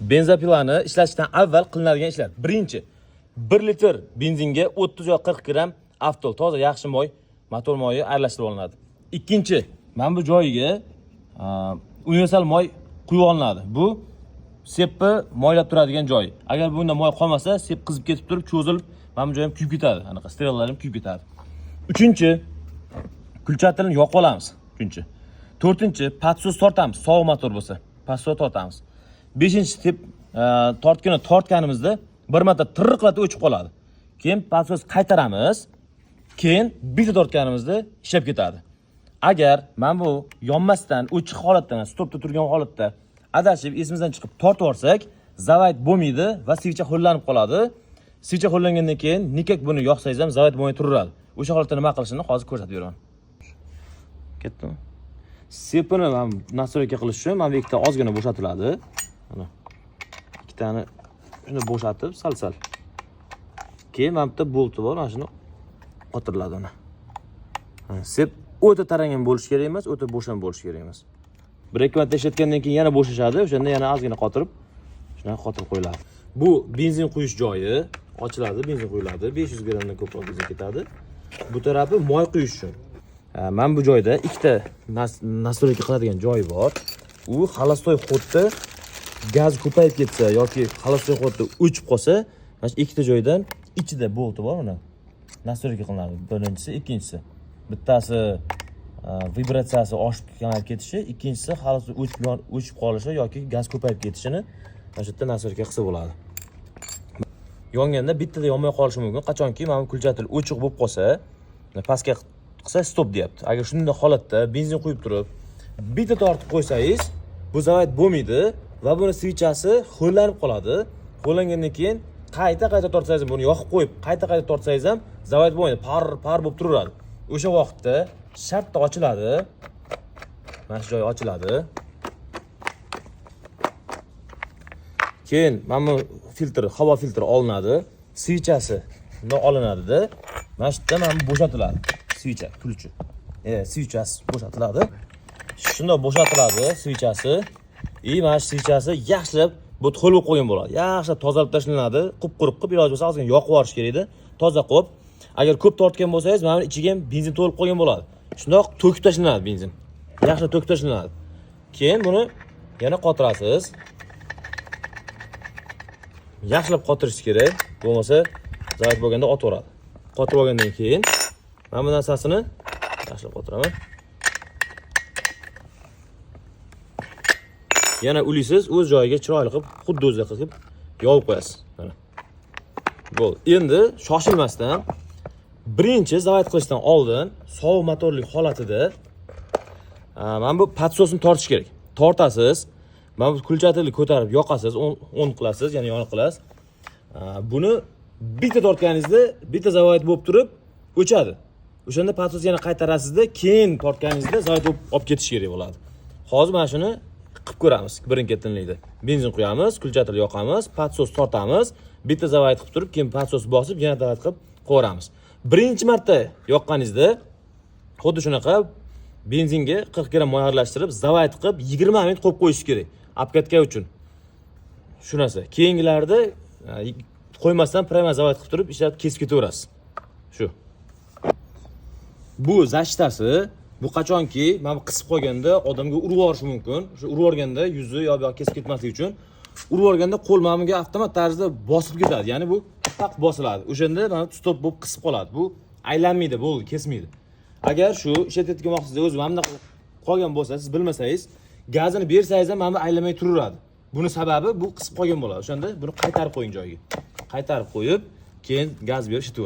benzopilani ishlatishdan avval qilinadigan ishlar. Birinchi, 1 litr benzinga 30 yoki 40 gram Aftol toza yaxshi moy, motor moyi aralashtirib olinadi. Ikkinchi, mana bu joyiga universal moy quyib olinadi. Bu sepni moylab turadigan joy. Agar bunda moy qolmasa, sep qizib ketib turib, cho'zilib, mana bu joyim kuyib ketadi. Anaqa sterellarim kuyib ketadi. Uchinchi, kulchatilni yoqib olamiz. Uchinchi. To'rtinchi, patsos tortamiz. Sovuq motor bo'lsa, patsos tortamiz. Beshinchi, tep tortgani tortganimizda bir marta tirqlatib o'chib qoladi. Keyin patsos qaytaramiz. Keyin bitta tortganimizda ishlab ketadi. Agar men bu yonmasdan, o'chiq holatda, stopda turgan holatda adashib esimizdan chiqib tortib olsak, zavayt bo'lmaydi va svicha ho'llanib qoladi. Svicha ho'llangandan keyin nikak buni yoqsangiz ham zavayt bo'lmay turaveradi. O'sha holatda nima qilishini hozir ko'rsatib beraman. Ketdimi? Sepini men nastroyka qilish uchun mana bu ikkita ozgina bo'shatiladi. Mana ikkitani shuni bo'shatib, sal-sal. Keyin mana bitta bolti bor, mana shuni qotiriladi uni. Sep o'ta tarangan bo'lish kerak emas, o'ta bo'sham bo'lish kerak emas. Bir ikki marta ishlatgandan keyin yana bo'shashadi, o'shanda yana ozgina qotirib, shuni qotirib qo'yiladi. Bu benzin quyish joyi, ochiladi, benzin quyiladi, 500 gramdan ko'proq benzin ketadi. Bu tarafi moy quyish uchun. Men bu joyda ikkita nastroyka qiladigan joyi bor. U xolastoy xodda gaz ko'payib ketsa yoki xolastoy xodda o'chib qolsa, mana shu ikkita joydan ichida bolti bor uni. Nastroyka qilinadi. Birinchisi, ikkinchisi. Bittasi vibratsiyasi oshib ketishi, ikkinchisi xalosi o'chib qolishi yoki gaz ko'payib ketishini mana shu yerda nastroyka qilsa bo'ladi. Yonganda bittada yonmay qolishi mumkin. Qachonki mana bu kulchatil o'chiq bo'lib qolsa, pastga qilsa stop deyapti. Agar shunday holatda benzin quyib turib, bitta tortib qo'ysangiz, bu zavayt bo'lmaydi va buni svichasi ho'llanib qoladi. Ho'llangandan keyin qayta tortsangiz, buni yoqib qo'yib, qayta tortsangiz ham zavayt bo'lmaydi, par bo'lib turaveradi. O'sha vaqtda shartda ochiladi. Mana shu joy ochiladi. Keyin mana bu filtr, havo filtri olinadi. Svichasi bundan olinadi-da. Mana shu yerda mana bu bo'shatiladi. Svicha, kulchi. Svichasi bo'shatiladi. Shunday bo'shatiladi svichasi. Mana shu svichasi yaxshilab bu ho'l bo'lib qo'ygan bo'ladi. Yaxshilab tozalab tashlanadi. Qup-quruq qilib, iloji bo'lsa ozgina yoqib yuborish kerak edi. Toza qilib. Agar ko'p tortgan bo'lsangiz, mana ichiga ham benzin to'lib qolgan bo'ladi. Shundoq to'kib tashlanadi benzin. Yaxshilab to'kib tashlanadi. Keyin buni yana qotirasiz. Yaxshilab qotirish kerak. Bo'lmasa zavayt bo'lganda otaveradi. Qotirib olgandan keyin mana bu narsasini yaxshilab qotiraman. Yana ulaysiz, o'z joyiga chiroyli qilib, xuddi o'zidek qilib yopib qo'yasiz. Mana. Bo'ldi. Endi shoshilmasdan birinchi zavayt qilishdan oldin sovuq motorlik holatida mana bu patsosni tortish kerak. Tortasiz. Mana bu kulchatilni ko'tarib yoqasiz, on qilasiz, ya'ni yoniq qilasiz. Buni bitta tortganingizda bitta zavayt bo'lib turib o'chadi. O'shanda patsos yana qaytarasizda, keyin tortganingizda zavayt olib ketish kerak bo'ladi. Hozir mana shuni qilib ko'ramiz birin-ketinlikda. Benzin quyamiz, kulchatilni yoqamiz, patsos tortamiz, bitta zavayt qilib turib, keyin patsos bosib, yana zavayt qilib qo'yamiz. Birinchi marta yoqqaningizda xuddi shunaqa benzinga 40 gram moy aralashtirib, zavayt qilib 20 minut qo'yib qo'yish kerak. Apkatka uchun. Shu narsa. Keyingilarda qo'ymasdan prima zavayt qilib turib, ishlatib kesib ketaverasiz. Shu. Bu zashtasi, bu qachonki mana bu qisib qo'yganda odamga urib yuborishi mumkin. Shu urib yorganda yuzi yoki kesib ketmasligi uchun urib yorganda qo'l mamiga avtomat tarzda bosib ketadi. Ya'ni bu taq bosiladi. O'shanda mana stop bo'lib qisib qoladi. Bu aylanmaydi, bo'ldi, kesmaydi. Agar shu ishlatayotgan vaqtingizda o'zi mana bunaqa qolgan bo'lsa, siz bilmasangiz, gazini bersangiz ham mana bu aylanmay turaveradi. Buni sababi bu qisib qolgan bo'ladi. O'shanda buni qaytarib qo'ying joyiga. Qaytarib qo'yib, keyin gaz berib ishlatib